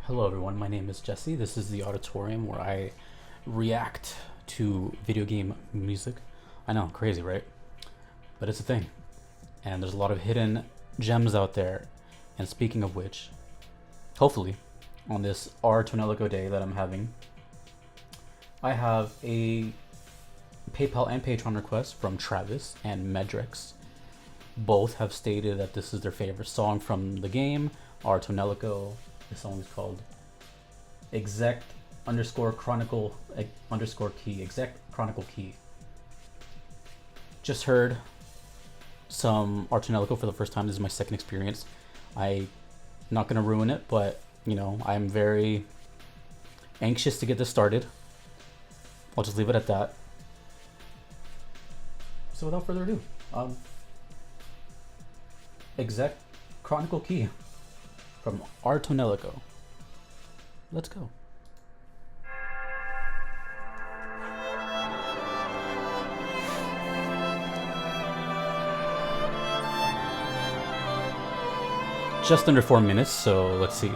Hello everyone, my name is Jesse. This is the auditorium where I react to video game music. I know, crazy, right? But it's a thing. And there's a lot of hidden gems out there. And speaking of which, hopefully, on this Tonelico day that I'm having, I have a PayPal and Patreon request from Travis and Medrex. Both have stated that this is their favorite song from the game, Tonelico. The song is called EXEC _Chronicle _key. EXEC Chronicle key. Just heard some Tonelico for the first time. This is my second experience. I'm not gonna ruin it, but you know, I'm very anxious to get this started. I'll just leave it at that. So without further ado, EXEC Chronicle key from Tonelico. Let's go. Just under 4 minutes, so let's see.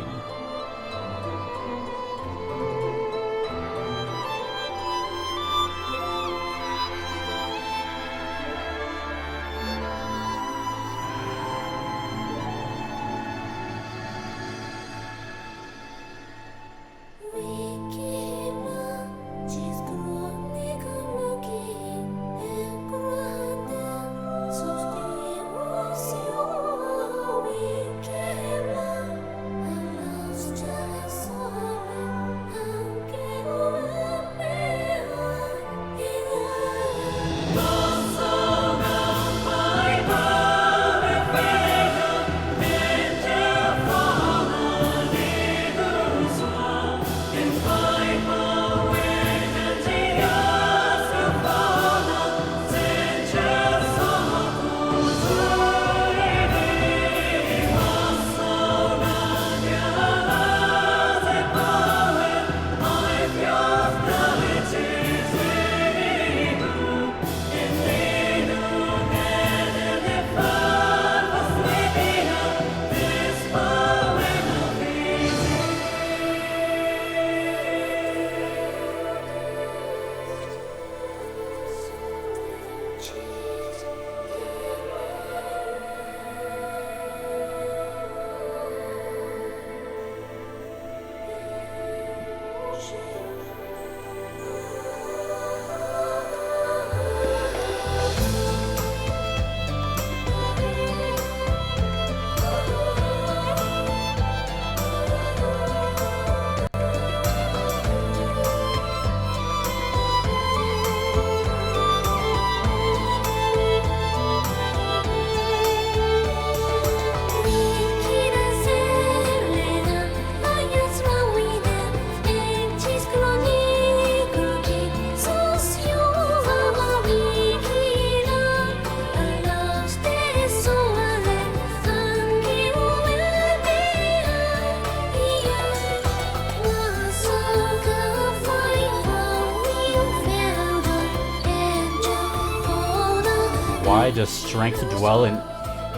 Why does strength dwell in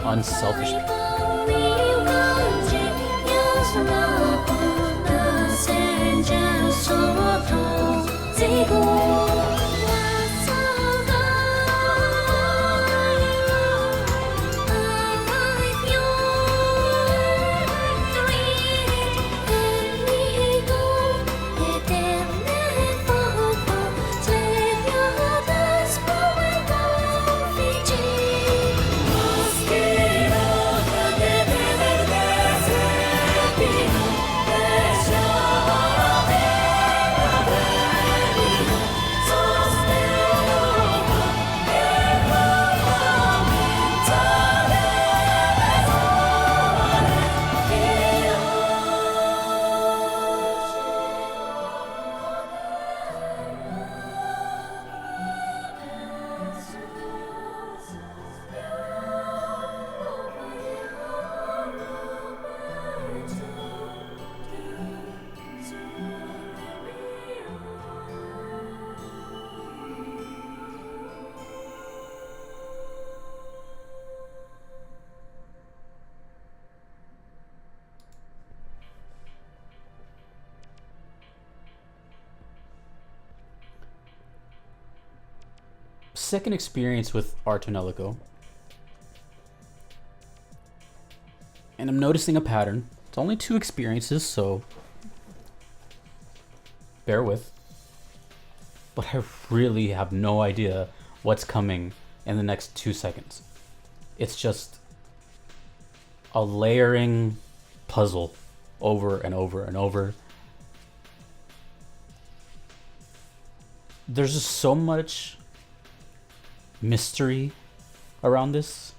unselfish people? second experience with Tonelico, and I'm noticing a pattern. It's only 2 experiences, so bear with. But I really have no idea what's coming in the next 2 seconds. It's just a layering puzzle over and over and over. There's just so much mystery around this.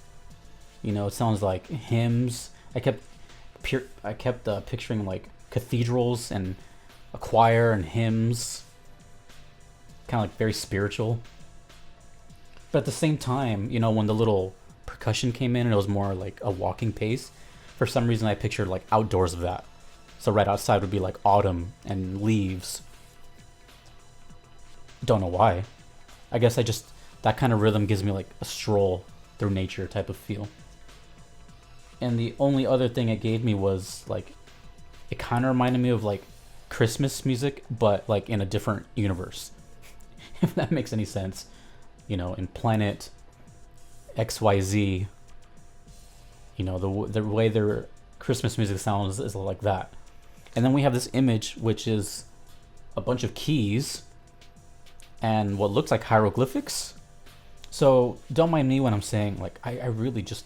You know, it sounds like hymns. I kept picturing like cathedrals and a choir and hymns, kind of like very spiritual. But at the same time, you know, when the little percussion came in and it was more like a walking pace, for some reason I pictured like outdoors of that. So right outside would be like autumn and leaves. Don't know why. I guess that kind of rhythm gives me like a stroll through nature type of feel. And the only other thing it gave me was like, it kind of reminded me of like Christmas music, but like in a different universe. If that makes any sense. You know, in planet XYZ, you know, the way their Christmas music sounds is like that. And then we have this image, which is a bunch of keys and what looks like hieroglyphics. So don't mind me when I'm saying, like, I really just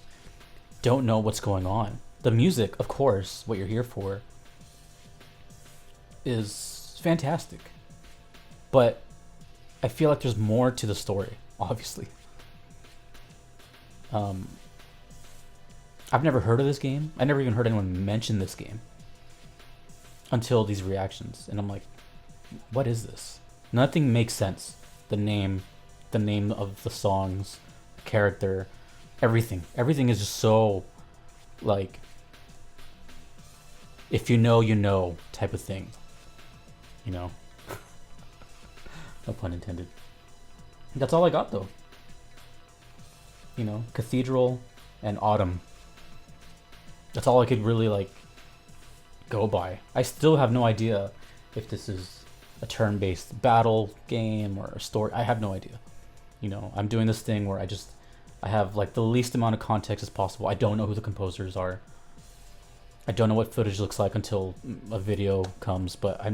don't know what's going on. The music, of course, what you're here for, is fantastic. But I feel like there's more to the story, obviously. I've never heard of this game. I never even heard anyone mention this game until these reactions. And I'm like, what is this? Nothing makes sense. The name of the songs, the character, everything. Everything is just so, like, if you know type of thing. You know? No pun intended. That's all I got, though. You know, cathedral and autumn. That's all I could really, like, go by. I still have no idea if this is a turn-based battle game or a story. I have no idea. You know, I'm doing this thing where I have, like, the least amount of context as possible. I don't know who the composers are. I don't know what footage looks like until a video comes, but I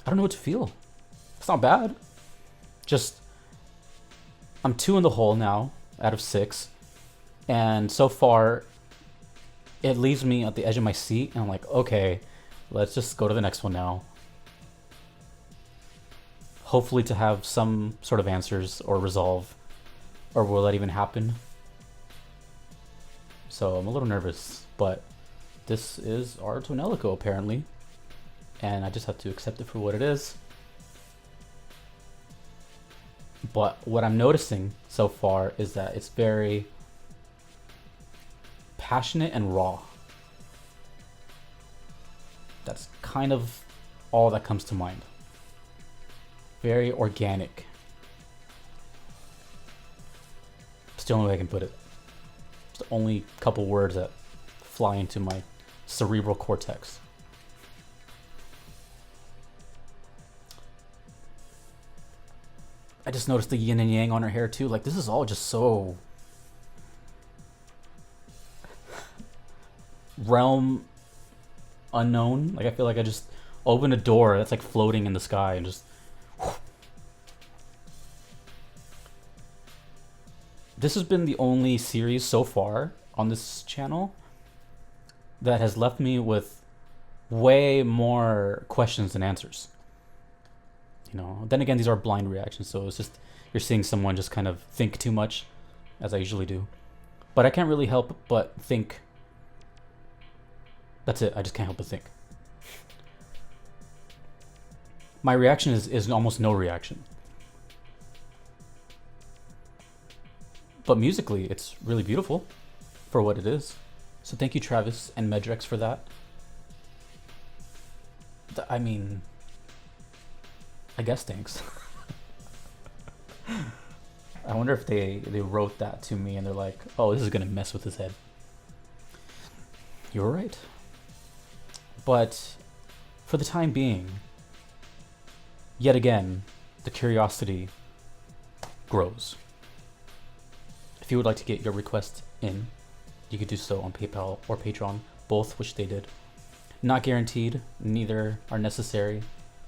don't know what to feel. It's not bad. Just, I'm 2 in the hole now out of 6. And so far, it leaves me at the edge of my seat. And I'm like, okay, let's just go to the next one now. Hopefully to have some sort of answers or resolve. Or will that even happen? So I'm a little nervous. But this is our Tonelico, apparently. And I just have to accept it for what it is. But what I'm noticing so far is that it's very passionate and raw. That's kind of all that comes to mind. Very organic. It's the only way I can put it. It's the only couple words that fly into my cerebral cortex. I just noticed the yin and yang on her hair too. Like, this is all just so realm unknown. Like, I feel like I just opened a door that's like floating in the sky and just This has been the only series so far on this channel that has left me with way more questions than answers. You know, then again, these are blind reactions, so it's just you're seeing someone just kind of think too much, as I usually do. But I can't really help but think. That's it. I just can't help but think. My reaction is almost no reaction. But musically, it's really beautiful for what it is. So thank you, Travis and Medrex, for that. I mean, I guess thanks. I wonder if they wrote that to me and they're like, oh, this is going to mess with his head. You're right. But for the time being, yet again, the curiosity grows. If you would like to get your request in, you could do so on PayPal or Patreon, both which they did. Not guaranteed, neither are necessary,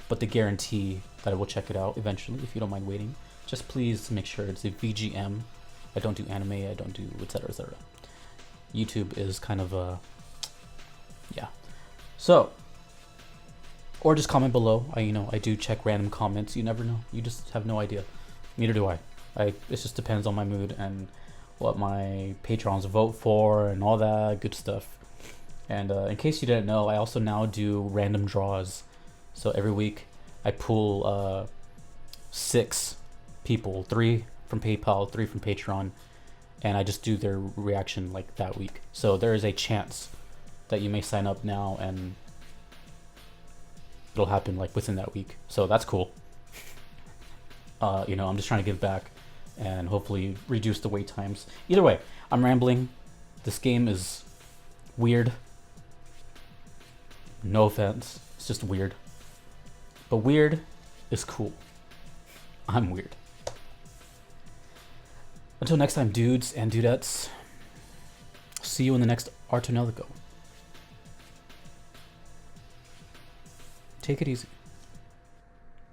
but they guarantee that I will check it out eventually if you don't mind waiting. Just please make sure it's a VGM. I don't do anime, I don't do etc, etc. YouTube is kind of a, yeah. So, or just comment below. I do check random comments. You never know. You just have no idea. Neither do I. It just depends on my mood and what my patrons vote for and all that good stuff. And in case you didn't know, I also now do random draws. So every week I pull 6 people, 3 from PayPal, 3 from Patreon, and I just do their reaction like that week. So there is a chance that you may sign up now and it'll happen like within that week. So that's cool. I'm just trying to give back and hopefully reduce the wait times. Either way, I'm rambling. This game is weird. No offense, it's just weird. But weird is cool. I'm weird. Until next time, dudes and dudettes, see you in the next Tonelico. Take it easy.